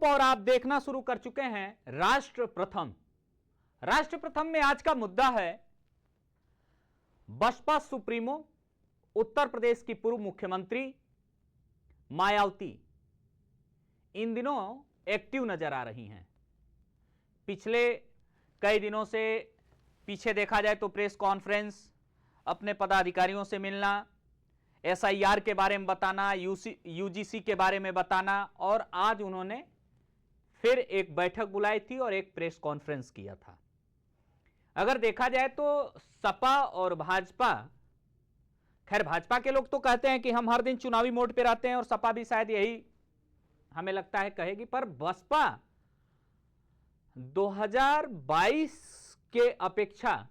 और आप देखना शुरू कर चुके हैं राष्ट्र प्रथम। राष्ट्र प्रथम में आज का मुद्दा है बसपा सुप्रीमो उत्तर प्रदेश की पूर्व मुख्यमंत्री मायावती इन दिनों एक्टिव नजर आ रही हैं। पिछले कई दिनों से पीछे देखा जाए तो प्रेस कॉन्फ्रेंस, अपने पदाधिकारियों से मिलना, एसआईआर के बारे में बताना, यूजीसी के बारे में बताना, और आज उन्होंने फिर एक बैठक बुलाई थी और एक प्रेस कॉन्फ्रेंस किया था। अगर देखा जाए तो सपा और भाजपा, खैर भाजपा के लोग तो कहते हैं कि हम हर दिन चुनावी मोड पे रहते हैं और सपा भी शायद यही हमें लगता है कहेगी, पर बसपा 2022 के अपेक्षा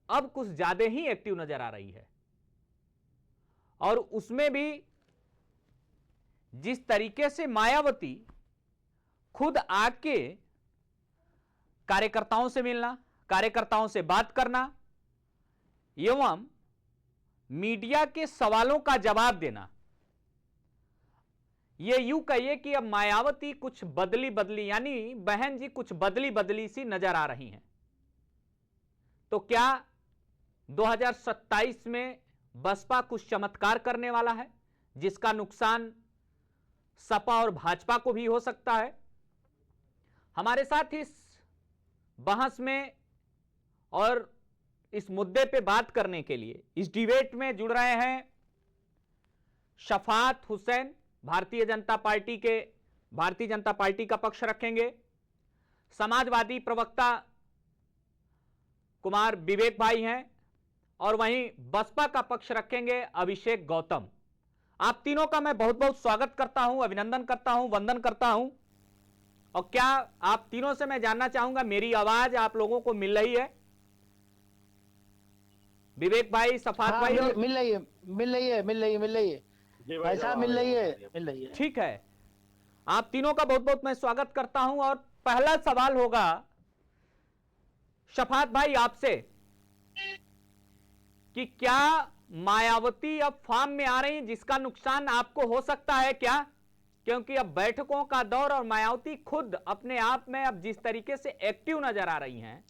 अब कुछ ज्यादा ही एक्टिव नजर आ रही है। और उसमें भी जिस तरीके से मायावती खुद आके कार्यकर्ताओं से मिलना, कार्यकर्ताओं से बात करना एवं मीडिया के सवालों का जवाब देना, यह यूं कहिए कि अब मायावती कुछ बदली बदली, यानी बहन जी कुछ बदली बदली सी नजर आ रही हैं। तो क्या 2027 में बसपा कुछ चमत्कार करने वाला है जिसका नुकसान सपा और भाजपा को भी हो सकता है? हमारे साथ इस बहस में और इस मुद्दे पे बात करने के लिए इस डिबेट में जुड़ रहे हैं शफात हुसैन, भारतीय जनता पार्टी का पक्ष रखेंगे। समाजवादी प्रवक्ता कुमार विवेक भाई हैं और वहीं बसपा का पक्ष रखेंगे अभिषेक गौतम। आप तीनों का मैं बहुत बहुत स्वागत करता हूं, अभिनंदन करता हूं, वंदन करता हूं। और क्या आप तीनों से मैं जानना चाहूंगा, मेरी आवाज आप लोगों को मिल रही है? विवेक भाई, सफात भाई, मिल रही है भाई साहब, मिल रही है। ठीक है, आप तीनों का बहुत बहुत मैं स्वागत करता हूं। और पहला सवाल होगा शफात भाई आपसे कि क्या मायावती अब फॉर्म में आ रही, जिसका नुकसान आपको हो सकता है क्या? क्योंकि अब बैठकों का दौर और मायावती खुद अपने आप में अब जिस तरीके से एक्टिव नजर आ रही हैं,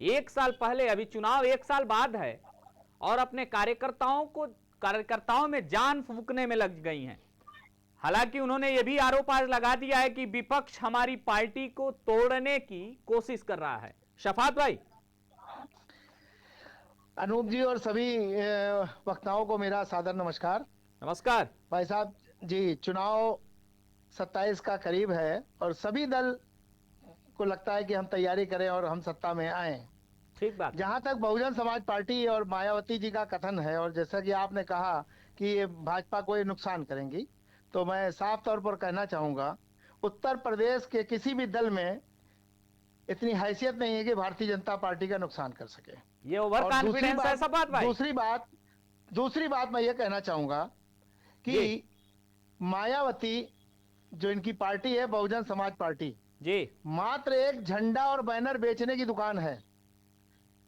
एक साल पहले, अभी चुनाव एक साल बाद है, और अपने कार्यकर्ताओं में जान फूंकने में लग गई हैं। हालांकि उन्होंने यह भी आरोप आज लगा दिया है कि विपक्ष हमारी पार्टी को तोड़ने की कोशिश कर रहा है। शफात भाई। अनूप जी और सभी वक्ताओं को मेरा सादर नमस्कार। नमस्कार भाई साहब जी, चुनाव 27 का करीब है और सभी दल को लगता है कि हम तैयारी करें और हम सत्ता में आए। ठीक बात। जहां तक बहुजन समाज पार्टी और मायावती जी का कथन है, और जैसा कि आपने कहा कि ये भाजपा को ये नुकसान करेंगी, तो मैं साफ तौर पर कहना चाहूंगा उत्तर प्रदेश के किसी भी दल में इतनी हैसियत नहीं है कि भारतीय जनता पार्टी का नुकसान कर सके। ये ओवर कॉन्फिडेंस है सब बात भाई। दूसरी बात मैं ये कहना चाहूंगा कि मायावती जो इनकी पार्टी है बहुजन समाज पार्टी जी, मात्र एक झंडा और बैनर बेचने की दुकान है।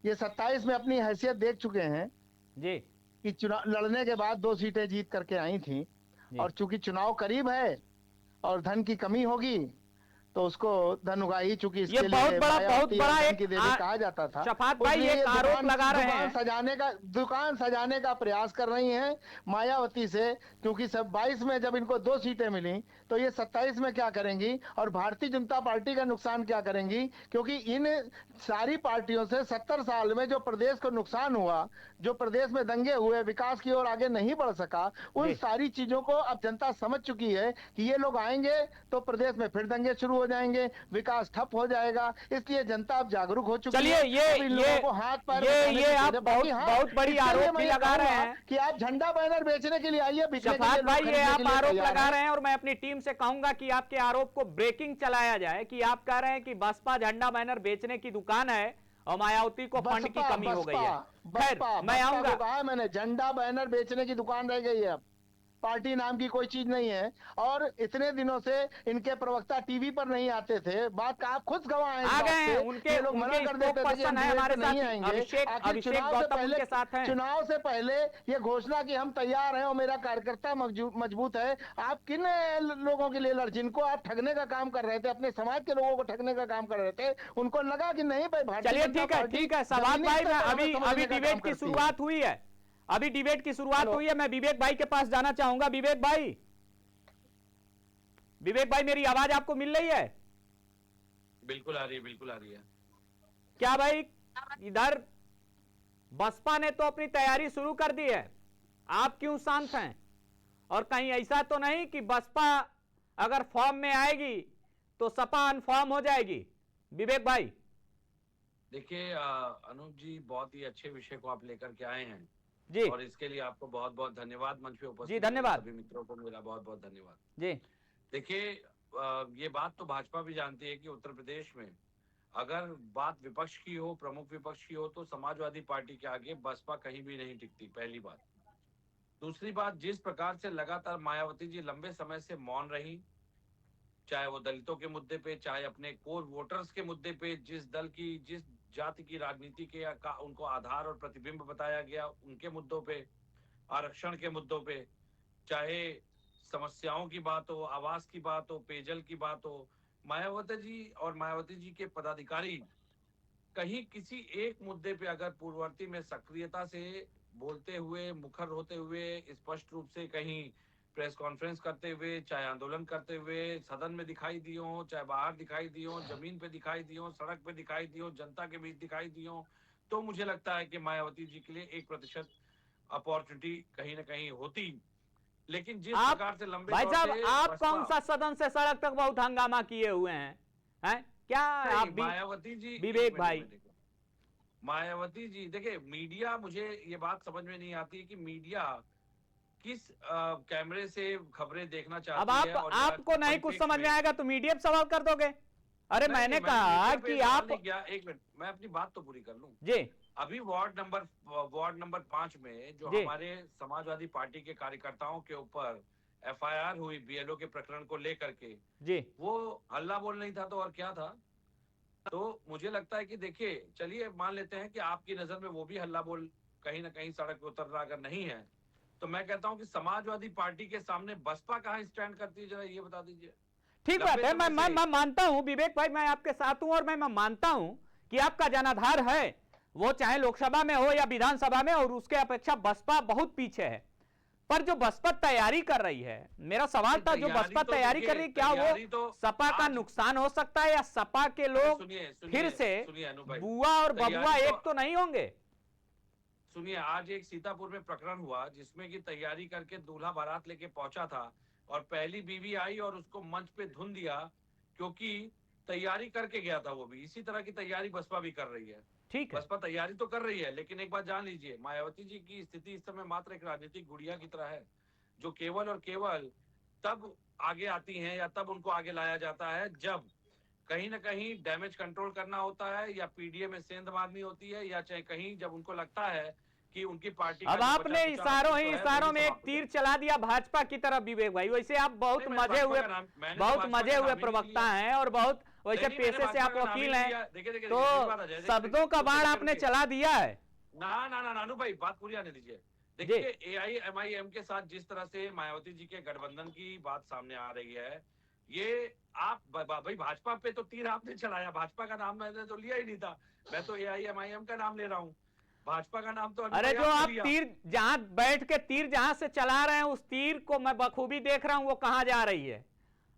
ये 27 में अपनी हैसियत देख चुके हैं जी कि चुनाव लड़ने के बाद 2 सीटें जीत करके आई थी, और चूंकि चुनाव करीब है और धन की कमी होगी तो उसको धन उगाही, चूंकि इसके लिए बहुत बड़ा एक कहा जाता था। शफात भाई एक आरोप लगा रहे हैं, दुकान सजाने का प्रयास कर रही हैं मायावती से, क्योंकि सब 22 में जब इनको 2 सीटें मिली तो ये 27 में क्या करेंगी और भारतीय जनता पार्टी का नुकसान क्या करेंगी? क्योंकि इन सारी पार्टियों से 70 साल में जो प्रदेश को नुकसान हुआ, जो प्रदेश में दंगे हुए, विकास की ओर आगे नहीं बढ़ सका, उन सारी चीजों को अब जनता समझ चुकी है कि ये लोग आएंगे तो प्रदेश में फिर दंगे शुरू हो जाएंगे, विकास ठप हो जाएगा। इसलिए जनता अब जागरूक हो चुकी है। चलिए को हाथ पैर ये आप बहुत बड़ी आरोप भी लगा रहे हैं कि आप झंडा बैनर बेचने के लिए आइए। शफात भाई ये आप आरोप लगा रहे हैं और मैं अपनी टीम से कहूंगा कि आपके आरोप को ब्रेकिंग चलाया जाए कि आप कह रहे हैं कि बसपा झंडा बैनर बेचने की दुकान है और मायावती को फंड की कमी हो गई है। खैर मैं आऊंगा, मैंने झंडा बैनर बेचने की दुकान रह गई है। अब पार्टी नाम की कोई चीज नहीं है। और इतने दिनों से इनके प्रवक्ता टीवी पर नहीं आते थे, बात का आप खुद गवाह हैं इस आ बात गए हैं। के। उनके ये लोग मना कर देते थे कि पर्सन हम है डिबेट हमारे में नहीं साथ आएंगे। अभिषेक आखिर गौतम उनके साथ हैं। चुनाव से पहले ये घोषणा की हम तैयार हैं और मेरा कार्यकर्ता मजबूत है। आप किन लोगों के लिए जिनको आप ठगने का काम कर रहे थे, अपने समाज के लोगों को ठगने का काम कर रहे थे, उनको लगा कि नहीं भाई भारतीय चलिए जनता पार्टी ठीक है सवाल जमीनी भाई, स्तर मैं पर हमें अभी समझने का काम डिबेट की करती है। शुरुआत हुई है, अभी डिबेट की शुरुआत हेलो। हुई है। मैं विवेक भाई के पास जाना चाहूंगा। विवेक भाई मेरी आवाज आपको मिल रही है? बिल्कुल आ रही है, बिल्कुल आ रही है। क्या भाई, इधर बसपा ने तो अपनी तैयारी शुरू कर दी है, आप क्यों शांत हैं? और कहीं ऐसा तो नहीं कि बसपा अगर फॉर्म में आएगी तो सपा अनफॉर्म हो जाएगी? विवेक भाई देखिए अनूप जी, बहुत ही अच्छे विषय को आप लेकर के आए हैं जी। और इसके लिए आपको बहुत बहुत धन्यवाद। मंच पे उपस्थित जी, धन्यवाद। सभी मित्रों को मेरा बहुत बहुत धन्यवाद जी। देखिए ये बात तो भाजपा भी जानती है कि उत्तर प्रदेश में अगर बात विपक्ष की हो, प्रमुख विपक्ष की हो, तो समाजवादी पार्टी के आगे बसपा कहीं भी नहीं टिकती, पहली बात। दूसरी बात, जिस प्रकार से लगातार मायावती जी लंबे समय से मौन रही, चाहे वो दलितों के मुद्दे पे, चाहे अपने कोर वोटर्स के मुद्दे पे, जिस दल की, जिस जाति की राजनीति के का उनको आधार और प्रतिबिंब बताया गया, उनके मुद्दों पे, आरक्षण के मुद्दों पे, चाहे समस्याओं की बात हो, आवास की बात हो, पेयजल की बात हो, मायावती जी और मायावती जी के पदाधिकारी कहीं किसी एक मुद्दे पे अगर पूर्ववर्ती में सक्रियता से बोलते हुए, मुखर होते हुए, स्पष्ट रूप से कहीं प्रेस कॉन्फ्रेंस करते हुए, चाहे आंदोलन करते हुए सदन में दिखाई दिए हो, चाहे बाहर दिखाई दिए हो, जमीन पे दिखाई दिए हो, सड़क पे दिखाई दिए हो, जनता के बीच दिखाई दिए हो, तो मुझे लगता है कि मायावती जी के लिए 1% अपॉर्चुनिटी कहीं ना कहीं होती। लेकिन जिस आप प्रकार से लंबे भाई दौर साहब, से आप बसपा- कौन सा सदन से सड़क तक बहुत हंगामा किए हुए हैं क्या? नहीं, आप भी मायावती जी, विवेक एक मिनट भाई। में देखो। मायावती जी देखिए, मीडिया, मुझे ये बात समझ में नहीं आती कि मीडिया किस कैमरे से खबरें देखना अब चाहती है। और आपको नहीं कुछ समझ में आएगा तो मीडिया पे सवाल कर दोगे? अरे मैंने कहा मीडिया पे कि सवाल आप नहीं किया। एक मिनट, मैं अपनी बात तो पूरी कर लूं। जी अभी वार्ड नंबर 5 में जो जी। हमारे समाजवादी पार्टी के कार्यकर्ताओं के ऊपर एफआईआर हुई बीएलओ के प्रकरण को लेकर के, जी वो हल्ला बोल नहीं था तो और क्या था? तो मुझे लगता है कि देखिए, चलिए मान लेते हैं कि आपकी नजर में वो भी हल्ला बोल कहीं ना कहीं सड़क पे उतर रहा अगर नहीं है, तो मैं कहता हूं कि समाजवादी पार्टी के सामने बसपा कहां स्टैंड करती है, जरा ये बता दीजिए। ठीक बात लंबे है। समय से- मैं मानता हूं विवेक भाई, मैं आपके साथ हूं और मैं मानता हूं कि आपका जनाधार है, वो चाहे लोकसभा में हो या विधानसभा में, और उसके अपेक्षा बसपा बहुत पीछे है। पर जो बसपा तैयारी कर रही है, मेरा सवाल था, जो तैयारी बसपा तो तैयारी देखिए, कर रही है, क्या तैयारी वो तो सपा का आज- नुकसान हो सकता है, या सपा के लोग सुनिए फिर से सुनिए अनु भाई, बुआ और तैयारी बबुआ तो- एक तो नहीं होंगे? सुनिए, आज एक सीतापुर में प्रकरण हुआ जिसमें कि तैयारी करके दूल्हा बारात लेके पहुंचा था और पहली बीवी आई और उसको मंच पे धुन दिया, क्योंकि तैयारी करके गया था। वो भी इसी तरह की तैयारी बसपा भी कर रही है। ठीक है। बसपा तैयारी तो कर रही है, लेकिन एक बात जान लीजिए, मायावती जी की स्थिति इस समय मात्र एक राजनीतिक गुड़िया की तरह है, जो केवल और केवल तब आगे आती हैं या तब उनको आगे लाया जाता है जब कहीं ना कहीं डैमेज कंट्रोल करना होता है, या पीडीए में सेंध मारनी होती है, या चाहे कहीं जब उनको लगता है कि उनकी पार्टी अब का जो आपने 50-50 इशारों ही है, वो इशारों भी में एक समाप्त हो तीर जाए। चला दिया भाजपा की तरफ विवेक भाई। वैसे आप बहुत नहीं, मजे हुए मैंने तो भाजपा मजे का हुए नाम ही नहीं प्रवक्ता लिया। हैं और बहुत वैसे नहीं, मैंने पेशे से भाजपा आप का नाम ही वकील नहीं हैं, लिया। देखिए, देखिए, तो देखिए, बात आ जाए, देखिए, शब्दों का बाढ़ देखिए, आपने देखिए, चला दिया है। ना नानू भाई, बात पूरी आने दीजिए। देखिए, एआईएमआईएम के साथ जिस तरह से मायावती जी के गठबंधन की बात सामने आ रही है, ये आप भाई भाजपा पे तो तीर आपने चलाया, भाजपा का नाम मैंने तो लिया ही नहीं था। मैं तो एआईएमआईएम का नाम ले रहा हूँ, भाजपा का नाम तो अरे जो आप तीर जहां बैठ के तीर जहां से चला रहे हैं, उस तीर को मैं बखूबी देख रहा हूं, वो कहां जा रही है?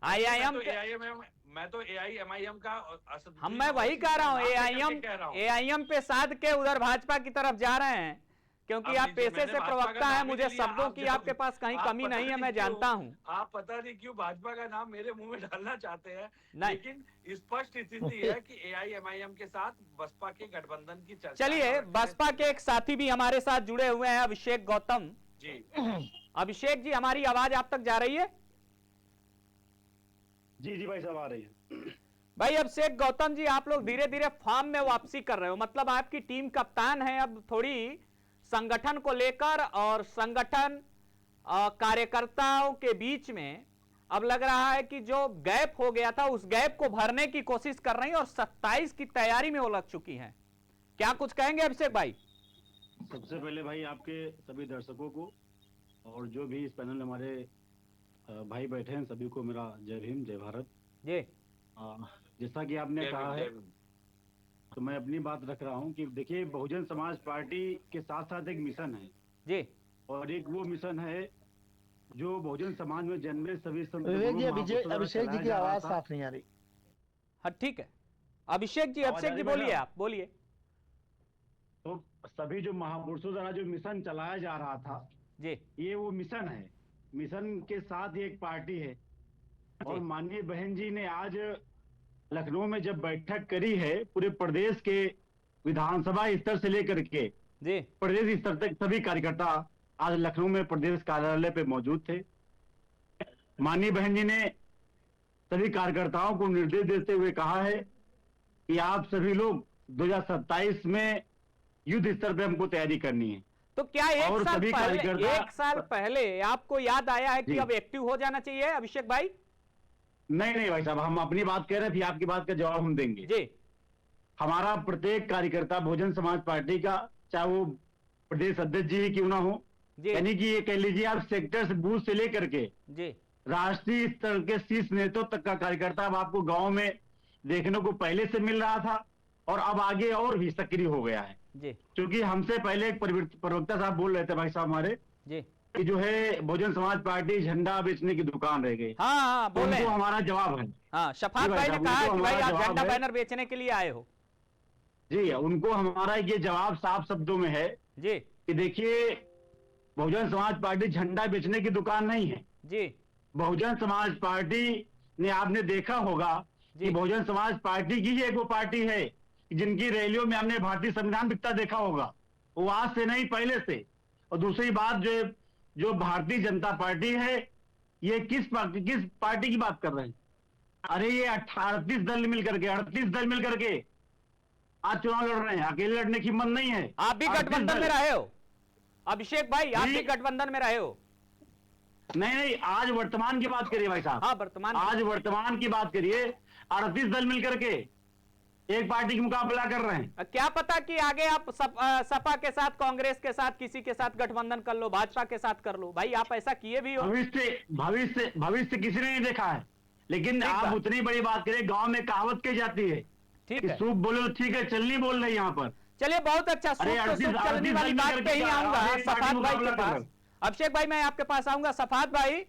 आईआईएम मैं तो एआईएमआईएम का मैं वही कह रहा हूं, एआईएम पे साध के उधर भाजपा की तरफ जा रहे हैं, क्योंकि आप पेशे से प्रवक्ता हैं। मुझे शब्दों की आपके पास कहीं कमी नहीं है, मैं जानता हूं। आप पता नहीं क्यों भाजपा का नाम मेरे मुंह में डालना चाहते हैं, नहीं। लेकिन स्पष्ट स्थिति है कि एआईएमआईएम के साथ बसपा के गठबंधन की चर्चा। चलिए, बसपा के एक साथी भी हमारे साथ जुड़े हुए हैं, अभिषेक गौतम जी। अभिषेक जी, हमारी आवाज आप तक जा रही है? जी जी भाई साहब, आ रही है। भाई अभिषेक गौतम जी, आप लोग धीरे धीरे फॉर्म में वापसी कर रहे हो, मतलब आपकी टीम कप्तान है अब थोड़ी संगठन को लेकर, और संगठन कार्यकर्ताओं के बीच में अब लग रहा है कि जो गैप हो गया था उस गैप को भरने की कोशिश कर रही हैं और 27 की तैयारी में वो लग चुकी हैं। क्या कुछ कहेंगे अभिषेक भाई? सबसे पहले भाई आपके सभी दर्शकों को और जो भी इस पैनल में हमारे भाई बैठे हैं सभी को मेरा जय भीम जय भारत जी। जैसा कि आपने कहा है तो मैं अपनी बात रख रहा हूं कि देखिए बहुजन समाज पार्टी के साथ साथ एक मिशन है जी, और एक वो मिशन है जो बहुजन समाज में जन्मे सभी संत विवेक जी, गुरु महापुरुषों द्वारा अभिषेक जी की चलाया जा रहा आवाज था। साफ नहीं आ रही। हाँ ठीक है, अभिषेक जी आवाज आ रही बोलिए, मेरा? आप बोलिए। तो सभी जो महापुरुषों द्वारा जो मिशन चलाया जा रहा था जी ये वो मिशन है। मिशन के साथ ही एक पार्टी है और माननीय बहन जी ने आज लखनऊ में जब बैठक करी है पूरे प्रदेश के विधानसभा स्तर से लेकर के जी प्रदेश स्तर तक सभी कार्यकर्ता आज लखनऊ में प्रदेश कार्यालय पे मौजूद थे। माननीय बहन जी ने सभी कार्यकर्ताओं को निर्देश देते हुए कहा है कि आप सभी लोग 2027 में युद्ध स्तर पे हमको तैयारी करनी है। तो क्या और सभी कार्यकर्ता- एक साल पहले आपको याद आया है कि जी। अब एक्टिव हो जाना चाहिए अभिषेक भाई? नहीं भाई साहब, हम अपनी बात कह रहे थे, आपकी बात का जवाब हम देंगे। जी हमारा प्रत्येक कार्यकर्ता बहुजन समाज पार्टी का, चाहे वो प्रदेश अध्यक्ष जी ही क्यों ना हो, जी यानी कि ये कह लीजिए आप सेक्टर से बूथ से लेकर के जी राष्ट्रीय स्तर के शीर्ष नेतृत्व तक का कार्यकर्ता अब आपको गांव में देखने को पहले से मिल रहा था और अब आगे और भी सक्रिय हो गया है। जी क्योंकि हमसे पहले एक प्रवक्ता साहब बोल रहे थे भाई साहब हमारे जी कि जो है बहुजन समाज पार्टी झंडा बेचने की दुकान रह गई। हाँ हाँ बोले। उनको हमारा जवाब है। हाँ शफात जी भाई ने साहब, कहा उनको कि भाई हमारा आप जवाब झंडा है। बैनर बेचने के लिए आए हो। जी, उनको हमारा ये जवाब साफ शब्दों में है जी कि देखिए बहुजन समाज पार्टी झंडा बेचने की दुकान नहीं है। जी बहुजन समाज पार्टी ने आपने देखा होगा जी। कि बहुजन समाज पार्टी की ही एक वो पार्टी है जिनकी रैलियों में हमने भारतीय संविधान दिखता देखा होगा, वो आज से नहीं पहले से। और दूसरी बात जो भारतीय जनता पार्टी है, ये किस पार्टी की बात कर रहे हैं? अरे ये 38 दल मिलकर के 38 दल मिलकर के आज चुनाव लड़ रहे हैं। अकेले लड़ने की हिम्मत नहीं है। आप भी 38 गठबंधन दल। में रहे हो अभिषेक भाई, आप जी। भी गठबंधन में रहे हो? नहीं, आज वर्तमान की बात करिए भाई साहब। हाँ वर्तमान आज वर्तमान की बात करिए। 38 दल मिलकर के एक पार्टी की मुकाबला कर रहे हैं। क्या पता कि आगे आप सपा के साथ, कांग्रेस के साथ, किसी के साथ गठबंधन कर लो, भाजपा के साथ कर लो। भाई आप ऐसा किए भी हो? भविष्य किसी ने नहीं देखा है, लेकिन ठीक आप बात। उतनी बड़ी बात करें, गांव में कहावत कही जाती है ठीक कि है, सूप बोलो ठीक है, चलनी बोल रही यहाँ पर। चलिए बहुत अच्छा। सूप अरे तो 38 सूप चलने वाली दल बात मिलकर पे ही के आऊंगा आज एक पार्टी सफात भाई के मुकाबला कर पास। रहे हैं। अभिषेक भाई मैं आपके पास आऊंगा। सफात भाई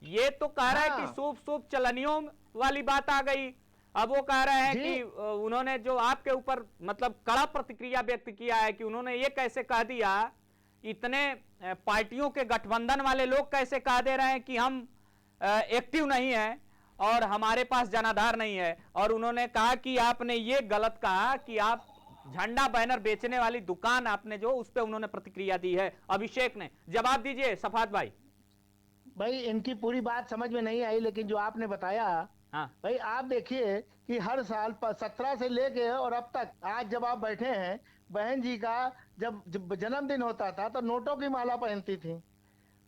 ये तो कह रहा है कि हाँ। सूप चलनियों वाली बात आ गई। अब वो कह रहे हैं जी। कि उन्होंने जो आपके ऊपर मतलब कड़ा प्रतिक्रिया व्यक्त किया है कि उन्होंने ये कैसे कह दिया, इतने पार्टियों के गठबंधन वाले लोग कैसे कह दे रहे हैं कि हम एक्टिव नहीं है और हमारे पास जनाधार नहीं है। और उन्होंने कहा कि आपने ये गलत कहा कि आप झंडा बैनर बेचने वाली दुकान आपने जो, उस पर उन्होंने प्रतिक्रिया दी है। अभिषेक ने जवाब दीजिए सफात भाई। भाई इनकी पूरी बात समझ में नहीं आई, लेकिन जो आपने बताया, हाँ भाई आप देखिए कि हर साल 17 से लेके और अब तक, आज जब आप बैठे हैं, बहन जी का जब जन्मदिन होता था तो नोटों की माला पहनती थी।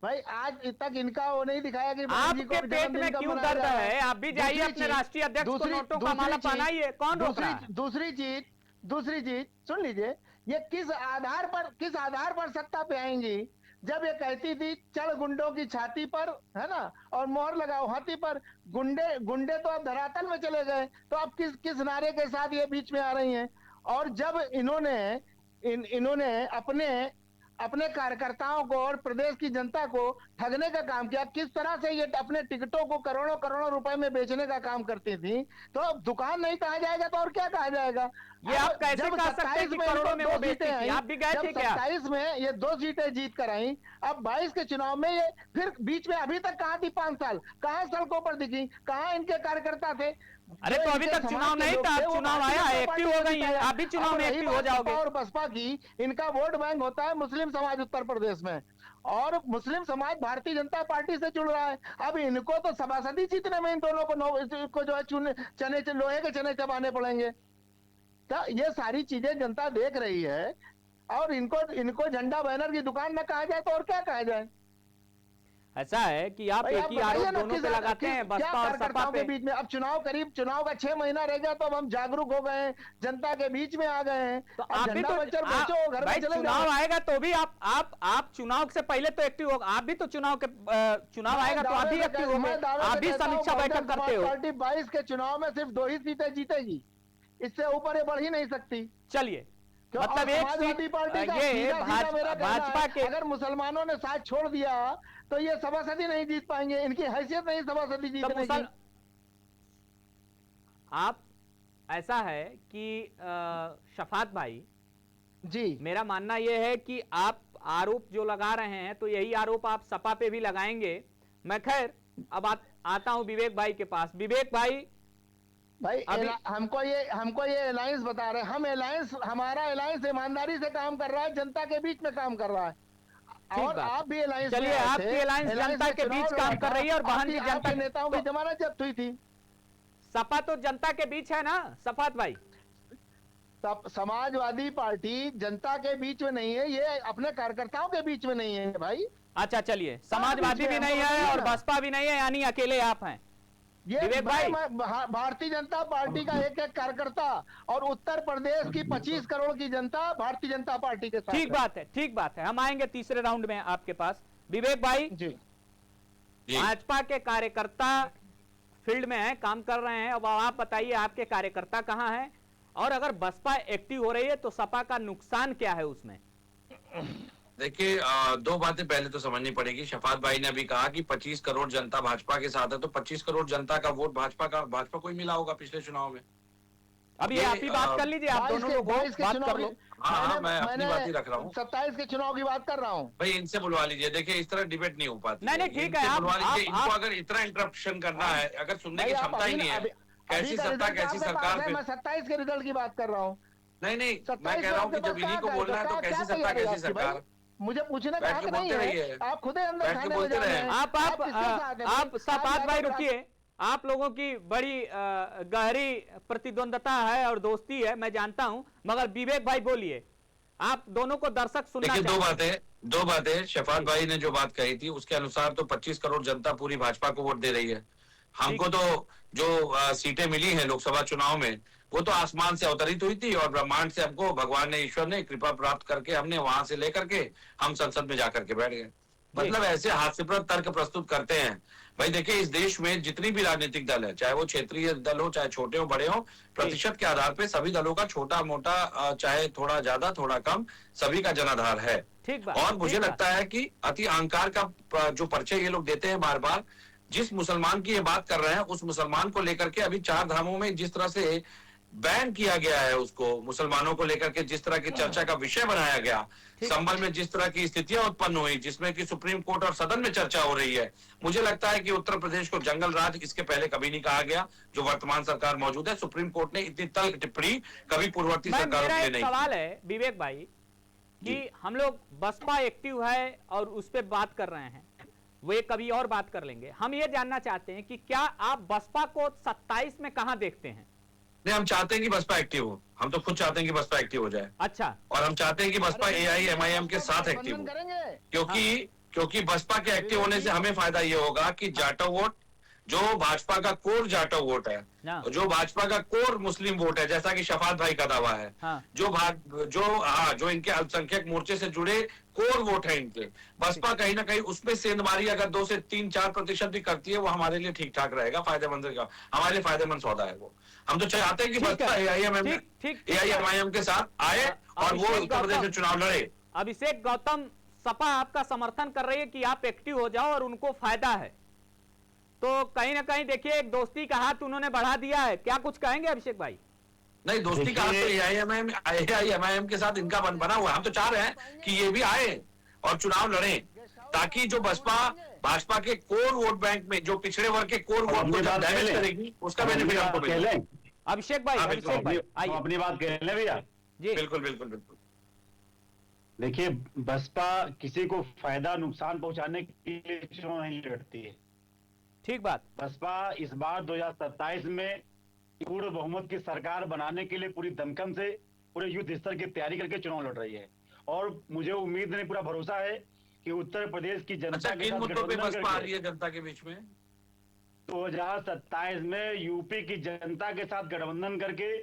भाई आज तक इनका वो नहीं दिखाया कि बहन जी को आपके पेट जन्मदिन में कब क्यों मनाया दर्द जा रहा है? आप भी जाइए दूसरी अपने चीज- राष्ट्रीय अध्यक्ष को नोटों का माला चीज- पहनाइए। कौन रोक रहा है? दूसरी चीज सुन लीजिए, ये किस आधार पर सत्ता पे आएंगी? जब ये कहती थी चल गुंडों की छाती पर, है ना, और मोहर लगाओ हाथी पर। गुंडे तो अब धरातल में चले गए, तो अब किस नारे के साथ ये बीच में आ रही हैं? और जब इन्होंने अपने कार्यकर्ताओं को और प्रदेश की जनता को ठगने का काम किया, किस तरह से ये अपने टिकटों को करोड़ों रुपए में बेचने का काम करती थी, तो अब दुकान नहीं कहा जाएगा तो और क्या कहा जाएगा? ये आप कैसे जब कह सकते हैं 27 कि में करोड़ों इनको में वो 2 बेचती सीटें थी? आई, आप भी गए जब थे क्या? 27 में ये 2 सीटें जीत कर आई, अब 22 के चुनाव में ये फिर बीच में अभी तक कहाँ थी? 5 साल कहाँ सड़कों पर दिखी? कहाँ इनके कार्यकर्ता थे? अरे तो अभी तक चुनाव नहीं था, अब चुनाव आया है, एक्टिव हो गई है। आप भी चुनाव में एक्टिव हो जाओगे। और बसपा की, इनका वोट बैंक होता है मुस्लिम समाज उत्तर प्रदेश में, और मुस्लिम समाज भारतीय जनता पार्टी से जुड़ रहा है। अब इनको तो सभासदी जीतने में इन दोनों को जो है लोहे के चने चबाने पड़ेंगे। तो ये सारी चीजें जनता देख रही है, और इनको झंडा बैनर की दुकान न कहा जाए तो और क्या कहा जाए? ऐसा है कि आप भाई एक आप ही बताइए आरोप ना दोनों पे लगाते हैं, क्या बसपा और सपा कार्यकर्ताओं के पे। बीच में। अब चुनाव का 6 महीना रह गया तो अब हम जागरूक हो गए हैं, जनता के बीच में आ गए हैं। तो अब आप भी झंडा तो वंचर बेचो, घर भाई में चले चुनाव जाओ। आएगा तो भी आप चुनाव से पहले तो एक्टिव हो, आप भी तो चुनाव आएगा तो आप भी एक्टिव हो गए, आप भी समीक्षा बैठक करते हो। पार्टी 22 के चुनाव में सिर्फ 2 ही सीटें जीतेगी, इससे ऊपर ये बढ़ ही नहीं सकती। चलिए, क्यों? मतलब और एक समाजवादी पार्टी का ये सीधा सीधा मेरा कहना भाजपा है, के अगर मुसलमानों ने साथ छोड़ दिया तो ये सभासदी नहीं जीत पाएंगे, इनकी हैसियत नहीं सभासदी तब जीतने की। आप ऐसा है कि शफात भाई जी मेरा मानना यह है कि आप आरोप जो लगा रहे हैं तो यही आरोप आप सपा पे भी लगाएंगे। मैं खैर अब आता हूं विवेक भाई के पास। विवेक भाई अभी हमको ये अलायंस बता रहे हैं, हमारा अलायंस ईमानदारी से काम कर रहा है, जनता के बीच में काम कर रहा है। और आप भी अलायंस, चलिए आपकी अलायंस जनता के बीच काम कर रही है और बहन की जनता के नेताओं की जमानत जब्त हुई थी। सपा तो जनता के बीच है ना सफात भाई? समाजवादी पार्टी जनता के बीच में नहीं है, ये अपने कार्यकर्ताओं के बीच में नहीं है भाई। अच्छा चलिए, समाजवादी भी नहीं है और बसपा भी नहीं है, यानी अकेले आप हैं विवेक भाई। भारतीय जनता पार्टी का एक कार्यकर्ता और उत्तर प्रदेश की 25 करोड़ की जनता भारतीय जनता पार्टी के साथ। ठीक बात है, हम आएंगे तीसरे राउंड में आपके पास। विवेक भाई जी, भाजपा के कार्यकर्ता फील्ड में हैं, काम कर रहे हैं, अब आप बताइए आपके कार्यकर्ता कहां हैं, और अगर बसपा एक्टिव हो रही है तो सपा का नुकसान क्या है उसमें? देखिए, दो बातें पहले तो समझनी पड़ेगी। शफात भाई ने अभी कहा कि 25 करोड़ जनता भाजपा के साथ है, तो 25 करोड़ जनता का वोट भाजपा को ही मिला होगा पिछले चुनाव में। अभी आप ही बात कर लीजिए, आप दोनों लोग बात कर लो। हाँ, मैं अपनी बात ही रख रहा हूँ। 27 के चुनाव की बात कर रहा हूँ भाई, इनसे बुलवा लीजिए। देखिए, इस तरह डिबेट नहीं हो पाती। नहीं ठीक है, बुलवा लीजिए इनको। अगर इतना इंटरप्शन करना है, अगर सुनने की क्षमता ही नहीं है, कैसी सत्ता कैसी सरकार। मैं 27 के रिजल्ट की बात कर रहा हूँ। नहीं, मैं कह रहा हूँ कि जब इन्हीं को बोलना है तो कैसी सत्ता कैसी सरकार। मुझे पूछने का हक नहीं है, आप खुद ही अंदर खाने में जा रहे हैं। आप सपात भाई रुकिए, आप लोगों की बड़ी गहरी प्रतिद्वंदता है और दोस्ती है, मैं जानता हूं, मगर विवेक भाई बोलिए, आप दोनों को दर्शक सुनना चाहिए। दो बातें शफात भाई ने जो बात कही थी उसके अनुसार तो 25 करोड़ जनता पूरी भाजपा को वोट दे रही है। हमको तो जो सीटें मिली हैं लोकसभा चुनाव में, वो तो आसमान से अवतरित हुई थी और ब्रह्मांड से हमको भगवान ने, ईश्वर ने कृपा प्राप्त करके हमने वहां से लेकर के हम संसद में जाकर के बैठ गए। मतलब ऐसे हास्यप्रद तर्क प्रस्तुत करते हैं। भाई देखिए, इस देश में जितनी भी राजनीतिक दल है, चाहे वो क्षेत्रीय दल हो, चाहे छोटे हो बड़े हो, प्रतिशत के आधार पे सभी दलों का छोटा मोटा, चाहे थोड़ा ज्यादा थोड़ा कम, सभी का जनाधार है। और मुझे लगता है कि अति अहंकार का जो परिचय ये लोग देते हैं बार बार, जिस मुसलमान की ये बात कर रहे हैं उस मुसलमान को लेकर के अभी 4 धामों में जिस तरह से बैन किया गया है, उसको मुसलमानों को लेकर के जिस तरह की चर्चा का विषय बनाया गया, संभल में जिस तरह की स्थितियां उत्पन्न हुई, जिसमें कि सुप्रीम कोर्ट और सदन में चर्चा हो रही है, मुझे लगता है कि उत्तर प्रदेश को जंगल राज इसके पहले कभी नहीं कहा गया। जो वर्तमान सरकार मौजूद है, सुप्रीम कोर्ट ने इतनी तल्ख टिप्पणी कभी पूर्ववर्ती सरकारों के लिए नहीं। सवाल है विवेक भाई कि हम लोग बसपा एक्टिव है और उस पर बात कर रहे हैं, वे कभी और बात कर लेंगे। हम ये जानना चाहते हैं कि क्या आप बसपा को 27 में कहां देखते हैं? नहीं, हम चाहते हैं कि बसपा एक्टिव हो। हम तो खुद चाहते हैं कि बसपा एक्टिव हो जाए। अच्छा। और हम चाहते हैं कि बसपा AIMIM के साथ एक्टिव हो, क्योंकि बसपा के एक्टिव होने से हमें फायदा ये होगा कि जाटो वोट, जो भाजपा का कोर जाटो वोट है, जो भाजपा का कोर मुस्लिम वोट है, जैसा कि शफात भाई का दावा है, जो इनके अल्पसंख्यक मोर्चे से जुड़े कोर वोट है इनके, बसपा कहीं ना कहीं उसमें सेंधमारी अगर 2 से 3-4% भी करती है, वो हमारे लिए ठीक ठाक रहेगा, फायदेमंद रहेगा, हमारे लिए फायदेमंद सौदा है वो। हम तो चाहते हैं कि बसपा AIMIM के साथ आए और वो उत्तर प्रदेश में चुनाव लड़े। अभिषेक गौतम, सपा आपका समर्थन कर रही है कि आप एक्टिव हो जाओ और उनको फायदा है, तो कहीं ना कहीं देखिए एक दोस्ती का हाथ उन्होंने बढ़ा दिया है, क्या कुछ कहेंगे अभिषेक भाई? नहीं, दोस्ती का हाथ तो AIMIM के साथ इनका बना हुआ है। हम तो चाह रहे हैं कि ये भी आए और चुनाव लड़े, ताकि जो भाजपा के कोर वोट बैंक में जो पिछड़े वर्ग के कोर वोट को डैमेज करेगी, उसका बेनिफिट हमको मिलेगा। अभिषेक भाई अपनी बात कह लें भैया। जी बिल्कुल। देखिए, बसपा किसी को फायदा नुकसान पहुंचाने के लिए चुनाव नहीं लड़ती है। ठीक बात। बसपा इस बार 2027 में पूर्ण बहुमत की सरकार बनाने के लिए पूरी दमखम से पूरे युद्ध स्तर की तैयारी करके चुनाव लड़ रही है, और मुझे उम्मीद नहीं, पूरा भरोसा है कि उत्तर प्रदेश की जनता अच्छा, के किन साथ मुद्दों पे गठबंधन बसपा आ करके रही है जनता के बीच में? 2027 में यूपी की जनता के साथ गठबंधन करके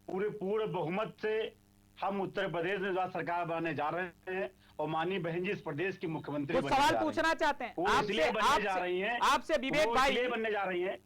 पूर्ण बहुमत से हम उत्तर प्रदेश में जो सरकार बनाने जा रहे हैं और माननीय बहन जी इस प्रदेश की मुख्यमंत्री कुछ बनने सवाल जा रही पूछना हैं। चाहते हैं वो आपसे इसलिए बनने जा रही हैं, आपसे विवेक वो भाई, इसलिए बनने जा रही हैं।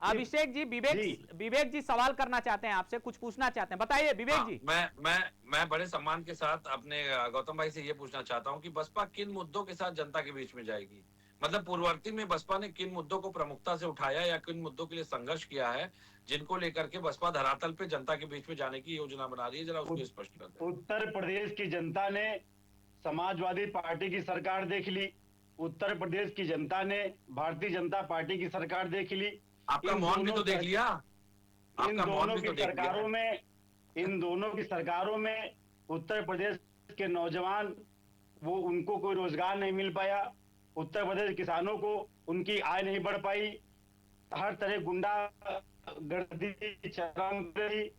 अभिषेक जी, विवेक जी सवाल करना चाहते हैं आपसे, कुछ पूछना चाहते हैं, बताइए विवेक जी। मैं बड़े सम्मान के साथ अपने गौतम भाई से ये पूछना चाहता हूं कि बसपा किन मुद्दों के साथ जनता के बीच में जाएगी? मतलब पूर्ववर्ती में बसपा ने किन मुद्दों को प्रमुखता से उठाया या किन मुद्दों के लिए संघर्ष किया है, जिनको लेकर के बसपा धरातल पे जनता के बीच में जाने की योजना बना रही है, जरा उसको स्पष्ट कर दें। उत्तर प्रदेश की जनता ने समाजवादी पार्टी की सरकार देख ली, उत्तर प्रदेश की जनता ने भारतीय जनता पार्टी की सरकार देख ली। आपका मौन भी तो देख लिया, आपका मौन भी तो देख लिया। इन दोनों की सरकारों में उत्तर प्रदेश के नौजवान वो उनको कोई रोजगार नहीं मिल पाया, उत्तर प्रदेश किसानों को उनकी आय नहीं बढ़ पाई, हर तरह गुंडा गर्दी चरम रही।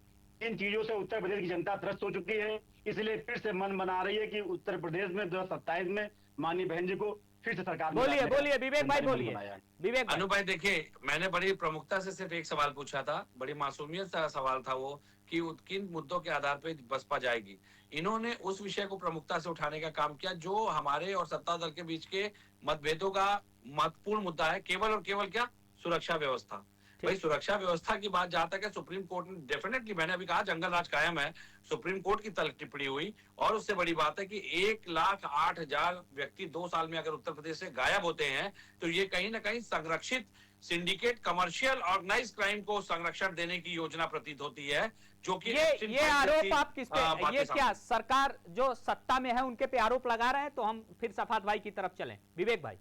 इन चीजों से उत्तर प्रदेश की जनता त्रस्त हो चुकी है, इसलिए फिर से मन बना रही है कि उत्तर प्रदेश में 2027 में माननीय बहन जी को फिर से सरकार। बोलिए विवेक भाई, बोलिए विवेक भाई। अनु भाई देखिए, मैंने बड़ी प्रमुखता से सिर्फ एक सवाल पूछा था, बड़ी मासूमियत सा सवाल था वो, कि किन मुद्दों के आधार पर बसपा जाएगी। इन्होंने उस विषय को प्रमुखता से उठाने का काम किया जो हमारे और सत्ता दल के बीच के मतभेदों का महत्वपूर्ण मुद्दा है, केवल और केवल क्या, सुरक्षा व्यवस्था। भाई सुरक्षा व्यवस्था की बात जहां तक है, सुप्रीम कोर्ट ने डेफिनेटली, मैंने अभी कहा जंगल राज कायम है, सुप्रीम कोर्ट की तलक टिप्पणी हुई, और उससे बड़ी बात है कि 1,08,000 व्यक्ति 2 साल में अगर उत्तर प्रदेश से गायब होते हैं तो ये कहीं ना कहीं संरक्षित सिंडिकेट, कमर्शियल, ऑर्गेनाइज्ड क्राइम को संरक्षण देने की योजना प्रतीत होती है, जो कि ये आरोप आप किस पे, ये क्या सरकार जो सत्ता में है उनके पे आरोप लगा रहे हैं? तो हम फिर सफात भाई की तरफ चलें, विवेक भाई।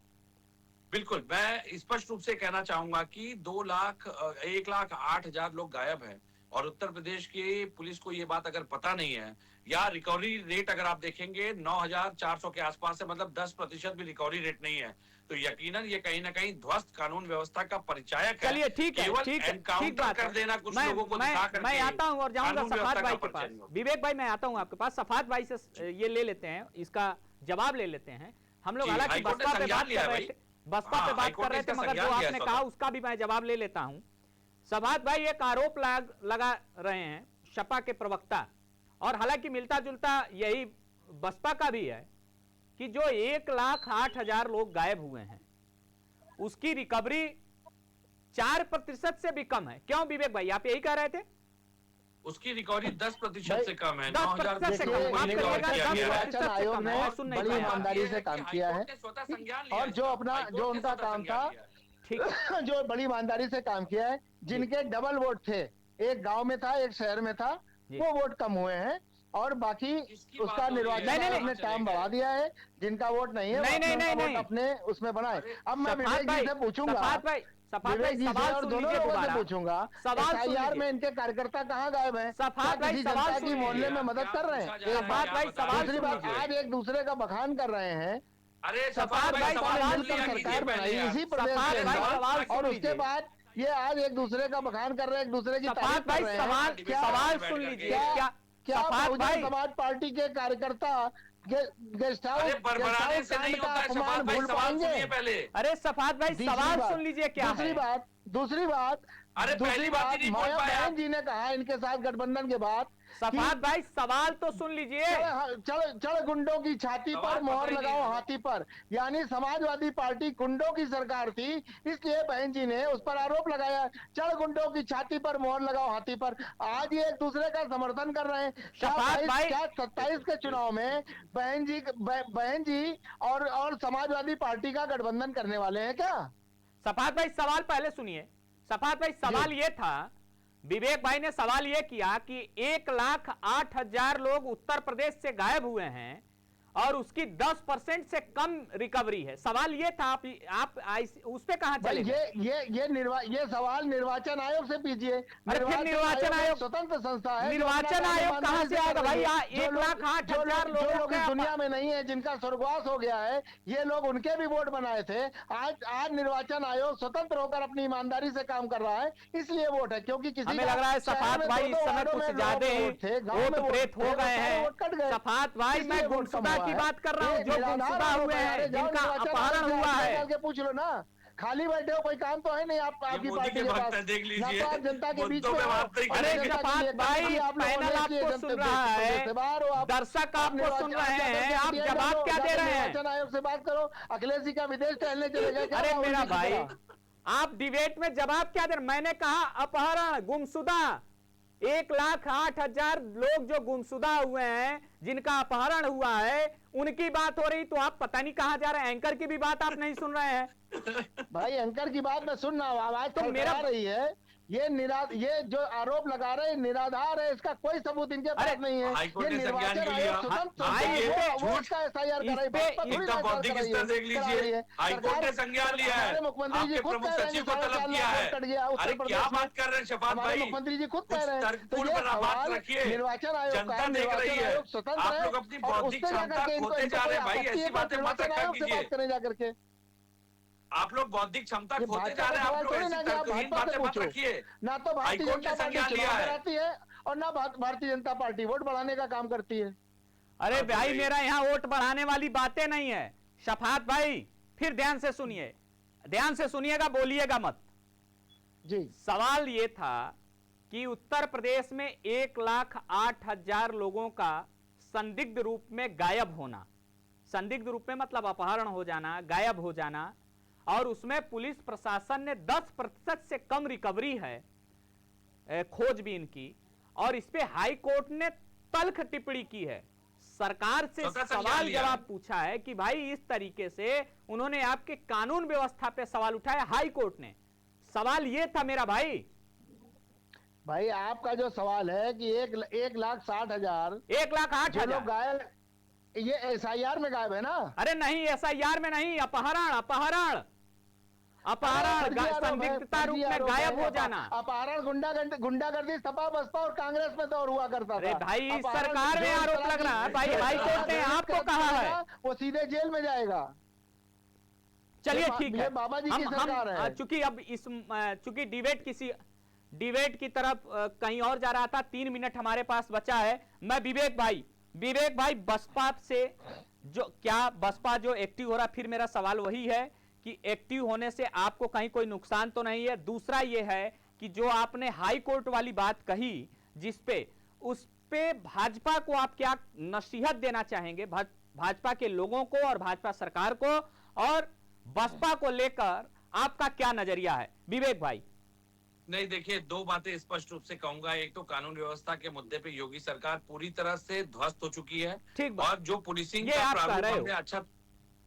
बिल्कुल, मैं स्पष्ट रूप से कहना चाहूंगा कि 1,08,000 लोग गायब हैं, और उत्तर प्रदेश की पुलिस को ये बात अगर पता नहीं है, या रिकवरी रेट अगर आप देखेंगे 9,400 के आसपास है, मतलब 10% भी रिकवरी रेट नहीं है, तो यकीनन ये कहीं ना कहीं ध्वस्त कानून व्यवस्था का परिचायक है। चलिए ठीक है, ठीक एनकाउंटर कर देना कुछ लोगों को दिखा करके। मैं आता हूं और जाऊंगा सफात भाई के पास। विवेक भाई मैं आता हूं आपके पास, सफात भाई से ये ले लेते हैं, इसका जवाब ले लेते हैं हम लोग। हालांकि बसपा पे बात कर रहे थे, बसपा पे बात कर रहे थे, मगर जो आपने कहा उसका भी मैं जवाब ले लेता हूं। सफात भाई एक आरोप लगा रहे हैं सपा के प्रवक्ता, और हालांकि मिलता जुलता यही बसपा का भी है, कि जो 1,08,000 लोग गायब हुए हैं उसकी रिकवरी 4% से भी कम है। क्यों विवेक भाई, आप यही कह रहे थे? उसकी रिकवरी 10% से कम है। 10% से कम। निर्वाचन आयोग ने बड़ी ईमानदारी से काम किया है, और जो उनका काम था, ठीक, जो बड़ी ईमानदारी से काम किया है। जिनके डबल वोट थे, एक गांव में था एक शहर में था, वो वोट कम हुए हैं, और बाकी उसका निर्वाचन आयोग ने टाइम बढ़ा दिया है। जिनका वोट नहीं है नहीं, अपने उसमें बनाए। अब मैं विवेक जी से पूछूंगा, विवेक जी से और दोनों लोगों से पूछूंगा, SIR में इनके कार्यकर्ता कहाँ गायब हैं? किसी जनता की मोहल्ले में मदद कर रहे हैं? दूसरी बात, आज एक दूसरे का बखान कर रहे हैं। अरे सफात भाई मिलकर सरकार बनाई इसी प्रदेश के अंदर, और उसके बाद ये आज एक दूसरे का बखान कर रहे हैं, एक दूसरे की तारीफ कर रहे हैं। सवाल सुन लीजिए, क्या बहुजन समाज पार्टी के कार्यकर्ता गेस्ट हाउस कांड का अपमान भूल पाएंगे? अरे सफात भाई सवाल सुन लीजिए, क्या दूसरी बात माया बहन जी ने कहा इनके साथ गठबंधन के बाद। सफात भाई सवाल तो सुन लीजिए। चढ़ गुंडों की छाती पर मोहर लगाओ हाथी पर, यानी समाजवादी पार्टी गुंडों की सरकार थी, इसलिए बहन जी ने उस पर आरोप लगाया, चढ़ गुंडों की छाती पर मोहर लगाओ हाथी पर। आज ये एक दूसरे का समर्थन कर रहे हैं। क्या 27 के चुनाव में बहन जी और समाजवादी पार्टी का गठबंधन करने वाले हैं क्या? सफात भाई सवाल पहले सुनिए। सफात भाई सवाल ये था, विवेक भाई ने सवाल यह किया कि 1,08,000 लोग उत्तर प्रदेश से गायब हुए हैं और उसकी 10% से कम रिकवरी है। सवाल ये था, आप उस पे कहां चले? ये सवाल निर्वाचन आयोग से कीजिए। निर्वाचन आयोग स्वतंत्र संस्था है। निर्वाचन आयोग कहां से आएगा भाई? 1,08,000 लोग दुनिया में नहीं है, जिनका स्वर्गवास हो गया है, ये लोग उनके भी वोट बनाए थे। आज निर्वाचन आयोग स्वतंत्र होकर अपनी ईमानदारी से काम कर रहा है, इसलिए वोट है। क्योंकि किसी हमें लग रहा है सफात भाई इस समय कुछ ज्यादा ही वोट प्रेत हो गए हैं। सफात भाई मैं गुमशुदा की बात कर रहा हूँ, ये जो निराधार गुमशुदा आरोप हुए है। हैं, अरे जाओ जिनका निर्वाचन अपहरण आयोग से हुआ आगे है। निकाल के पूछ लो ना, खाली बैठे हो, कोई काम तो है नहीं आप ये आपकी मोदी पार्टी के के भक्त पास, है, देख ना लीजिए, तो आप जनता के बीच मुद्दों में पे हो, बात नहीं और अरे ना जनता के शफात लिए काम भाई, किया आप लोगों पैनल ने, आपको कि सुन रहा है, से बाहर हो आप, दर्शक आपको सुन रहे हैं, आप निर्वाचन जवाब क्या दे रहे हैं? निर्वाचन आयोग से बात करो, अखिलेश जी का विदेश टहलने चले गए क्या अरे राहुल मेरा जी की भाई, तरह? आप डिबेट में जवाब क्या दे रहे? मैंने कहा अपहरण, गुमशुदा, 1,08,000 लोग जो गुमशुदा हुए हैं, जिनका अपहरण हुआ है, उनकी बात हो रही, तो आप पता नहीं कहां जा रहे हैं। एंकर की भी बात आप नहीं सुन रहे हैं। भाई एंकर की बात मैं सुन रहा हूँ, आवाज तो मेरा- खड़खड़ा रही है। ये जो आरोप लगा रहे हैं निराधार है, इसका कोई सबूत इनके अरे, पास नहीं है। हाईकोर्ट ये ने संज्ञान निर्वाचन क्यों आयोग लिया? स्वतंत्र हाँ, संस्था है, ये वो उसका एफआईआर इस कराई, पे भाजपा थोड़ी एकदम ना बौद्धिक कराई स्तर है, देख करा रही लीजिए, है। हाईकोर्ट ने सरकार- संज्ञान लिया है, हमारे मुख्यमंत्री जी आपके खुद प्रमुख कह रहे हैं सचिव कि को तलब 4.5 किया लाख है। वोट कट गया उत्तर अरे क्या प्रदेश में। बात कर रहे हैं शफात हमारे भाई, मुख्यमंत्री जी खुद कुछ कह रहे हैं। तो तर्कपूर्ण ये बात सवाल रखिए, निर्वाचन आयोग का जनता है, देख रही निर्वाचन है, आयोग स्वतंत्र आप है, लोग अपनी और बौद्धिक उससे क्षमता जाकर के खोते इनको जा रहे हैं कोई भाई, आपत्ति ऐसी है, बातें मत निर्वाचन रखा आयोग से कीजिए। बात करें जाकर के। आप लोग बौद्धिक क्षमता ये खोते भाजपा जा का रहे हैं, आप सवाल लोग थोड़ी ऐसी ना कि आप तर्कहीन भाजपा से बातें मत पूछो। रखिए। ना तो भारतीय हाईकोर्ट ने जनता पार्टी संज्ञान लिया चुनाव है। कराती है, और ना भारतीय जनता पार्टी वोट बढ़ाने का काम करती है। अरे हाँ, तो भाई, भाई- मेरा यहाँ वोट बढ़ाने वाली बातें नहीं है। शफात भाई, फिर ध्यान से सुनिए, ध्यान से सुनिएगा, बोलिएगा मत। जी सवाल ये था कि उत्तर प्रदेश में 1,08,000 लोगों का संदिग्ध रूप में गायब होना, संदिग्ध रूप में मतलब अपहरण हो जाना, गायब हो जाना, और उसमें पुलिस प्रशासन ने 10% से कम रिकवरी है खोजबीन की, और इस पे हाई कोर्ट ने तल्ख टिप्पणी की है। सरकार से स्वतः संज्ञान सवाल लिया जवाब है। पूछा है कि भाई इस तरीके से उन्होंने आपके कानून व्यवस्था पे सवाल उठाया हाई कोर्ट ने। सवाल ये था मेरा भाई, भाई आपका जो सवाल है कि 1,60,000 1,08,000 जो लोग गायब, ये एसआईआर में गायब है ना? अरे नहीं, एसआईआर में नहीं, अपहरण, अपहरण, अपहरण, फर्जी आरोप है, संदिग्धता रूप फर्जी में आरोप है, गायब हो जाना। अपहरण, गुंडागर्दी सपा बसपा और कांग्रेस में दौर हुआ करता था। अरे भाई, इस अपहरण सरकार में जो इस आरोप तरह लग रहा है की- भाई, जो हाई इस कोर्ट तरह ने की आपको कृत्य कहा है। करेगा, वो सीधे जेल में जाएगा। चलिए ये ठीक ये है, बाबा जी की सरकार है। चूंकि अब चूंकि डिबेट की तरफ कहीं और जा रहा था, 3 मिनट हमारे पास बचा है। मैं विवेक भाई बसपा से बसपा जो एक्टिव हो रहा, फिर मेरा सवाल वही है कि एक्टिव होने से आपको कहीं कोई नुकसान तो नहीं है? दूसरा ये है कि जो आपने हाई कोर्ट वाली बात कही, जिसपे उस पे भाजपा को आप क्या नसीहत देना चाहेंगे, भाजपा के लोगों को और भाजपा सरकार को, और बसपा को लेकर आपका क्या नजरिया है विवेक भाई? नहीं, देखिए, दो बातें स्पष्ट रूप से कहूंगा। एक तो कानून व्यवस्था के मुद्दे पे योगी सरकार पूरी तरह से ध्वस्त हो चुकी है, ठीक बात। और जो पुलिसिंग ये का आप कह प्रारूप रहे हो। हमने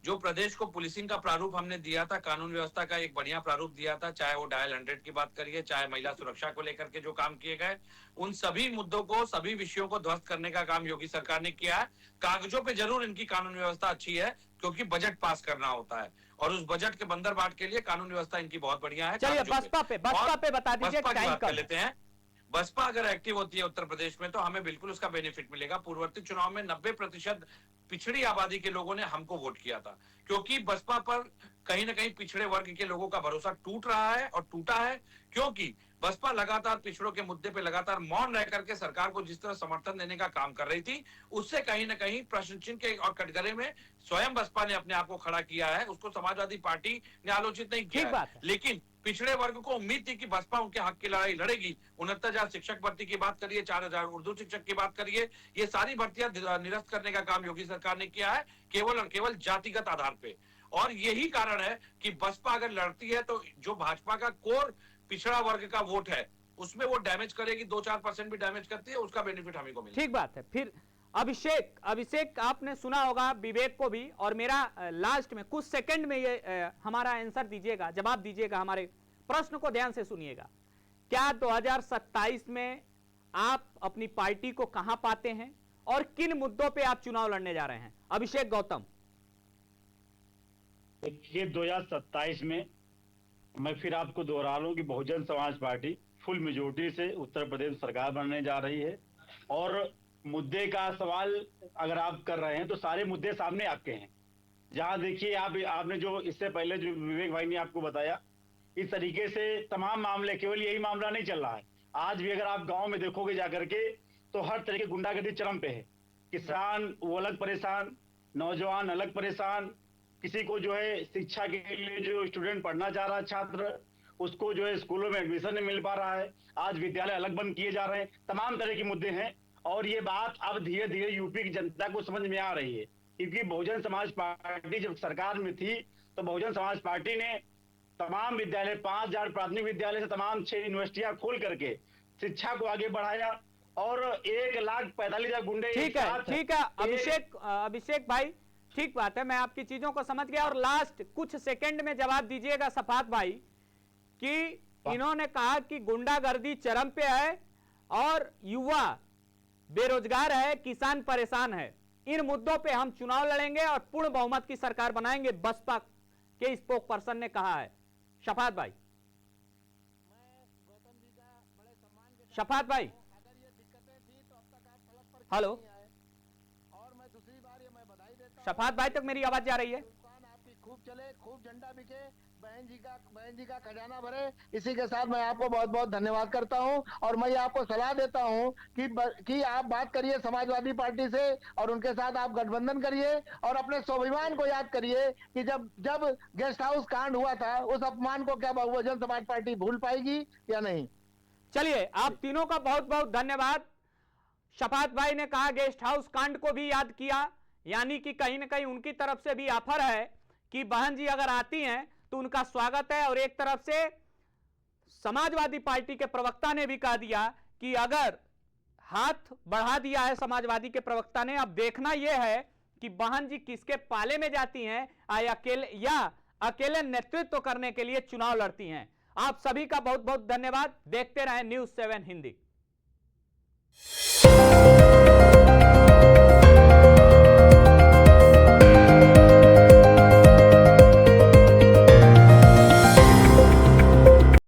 जो प्रदेश को पुलिसिंग का प्रारूप हमने दिया था, कानून व्यवस्था का एक बढ़िया प्रारूप दिया था, चाहे वो डायल 100 की बात करिए, चाहे महिला सुरक्षा को लेकर के जो काम किए गए, उन सभी मुद्दों को, सभी विषयों को ध्वस्त करने का काम योगी सरकार ने किया है। कागजों पे जरूर इनकी कानून व्यवस्था अच्छी है, क्योंकि बजट पास करना होता है, और उस बजट के बंदर बाट के लिए कानून व्यवस्था इनकी बहुत बढ़िया है। चलिए कागजों बसपा पे बता दीजिए, बसपा की टाइम बात कर कम। लेते हैं। बसपा अगर एक्टिव होती है उत्तर प्रदेश में, तो हमें बिल्कुल उसका बेनिफिट मिलेगा। पूर्ववर्ती चुनाव में 90% पिछड़ी आबादी के लोगों ने हमको वोट किया था, क्योंकि बसपा पर कहीं ना कहीं पिछड़े वर्ग के लोगों का भरोसा टूट रहा है, और टूटा है क्योंकि बसपा लगातार पिछड़ों के मुद्दे पे लगातार मौन रह करके सरकार को जिस तरह समर्थन देने का काम कर रही थी, उससे कहीं ना कहीं प्रश्न चिन्ह के और कटघरे में स्वयं बसपा ने अपने आप को खड़ा किया है। उसको समाजवादी पार्टी ने आलोचित नहीं किया ठीक बात है, है। लेकिन पिछड़े वर्ग को उम्मीद थी कि बसपा उनके हक की लड़ाई लड़ेगी। 69,000 शिक्षक भर्ती की बात करिए, 4,000 उर्दू शिक्षक की बात करिए, ये सारी भर्तियां निरस्त करने का काम योगी सरकार ने किया है, केवल और केवल जातिगत आधार पे। और यही कारण है कि बसपा अगर लड़ती है तो जो भाजपा का कोर पिछड़ा वर्ग का वोट है, उसमें वो डैमेज करेगी, 2-4% भी डैमेज करती है, उसका बेनिफिट हमें को मिलेगा। ठीक बात है। फिर अभिषेक आपने सुना होगा विवेक को भी, और मेरा लास्ट में कुछ सेकंड में ये हमारा आंसर दीजिएगा, जवाब दीजिएगा, हमारे प्रश्न को ध्यान से सुनिएगा। क्या 2027 में आप अपनी पार्टी को कहां पाते हैं, और किन मुद्दों पे आप चुनाव लड़ने जा रहे हैं? अभिषेक गौतम। देखिए 2027 में मैं फिर आपको दोहरा लूं कि Bahujan Samaj party full majority से उत्तर प्रदेश सरकार बनने जा रही है। और मुद्दे का सवाल अगर आप कर रहे हैं तो सारे मुद्दे सामने आपके हैं। जहां देखिए आपने जो इससे पहले जो विवेक भाई ने आपको बताया, इस तरीके से तमाम मामले, केवल यही मामला नहीं चल रहा है। आज भी अगर आप गांव में देखोगे जाकर के, तो हर तरह की गुंडागर्दी चरम पे है। किसान वो अलग परेशान, नौजवान अलग परेशान, किसी को जो है शिक्षा के लिए जो स्टूडेंट पढ़ना चाह रहा है छात्र, उसको जो है स्कूलों में एडमिशन नहीं मिल पा रहा है, आज विद्यालय अलग बंद किए जा रहे हैं, तमाम तरह के मुद्दे हैं। और ये बात अब धीरे धीरे यूपी की जनता को समझ में आ रही है, क्योंकि बहुजन समाज पार्टी जब सरकार में थी तो बहुजन समाज पार्टी ने तमाम विद्यालय 5000 प्राथमिक विद्यालय से तमाम 6 यूनिवर्सिटियां खोल करके शिक्षा को आगे बढ़ाया और 1,45,000 गुंडे ठीक है अभिषेक भाई, ठीक बात है, मैं आपकी चीजों को समझ गया। और लास्ट कुछ सेकंड में जवाब दीजिएगा सफात भाई कि इन्होंने कहा कि गुंडागर्दी चरम पे है और युवा बेरोजगार है, किसान परेशान है, इन मुद्दों पे हम चुनाव लड़ेंगे और पूर्ण बहुमत की सरकार बनाएंगे, बसपा के स्पोक पर्सन ने कहा है। शफात भाई, शफात भाई, हेलो, और मैं दूसरी बार ये मैं बधाई देता हूं। शफात भाई तक मेरी आवाज जा रही है? दुकान आपकी खूब चले, खूब झंडा बिके, बहन जी का खजाना भरे। इसी के साथ मैं आपको बहुत बहुत धन्यवाद करता हूं और मैं आपको सलाह देता हूं कि आप बात करिए समाजवादी पार्टी से और उनके साथ आप गठबंधन करिए और अपने स्वाभिमान को याद करिए कि जब गेस्ट हाउस कांड हुआ था उस अपमान को क्या बहुजन समाज पार्टी भूल पाएगी या नहीं। चलिए, आप तीनों का बहुत बहुत धन्यवाद। शफात भाई ने कहा गेस्ट हाउस कांड को भी याद किया, यानी कि कहीं ना कहीं उनकी तरफ से भी ऑफर है कि बहन जी अगर आती हैं तो उनका स्वागत है। और एक तरफ से समाजवादी पार्टी के प्रवक्ता ने भी कह दिया कि अगर हाथ बढ़ा दिया है समाजवादी के प्रवक्ता ने, अब देखना यह है कि बहन जी किसके पाले में जाती हैं या अकेले नेतृत्व करने के लिए चुनाव लड़ती हैं। आप सभी का बहुत बहुत धन्यवाद। देखते रहें News 7 हिंदी।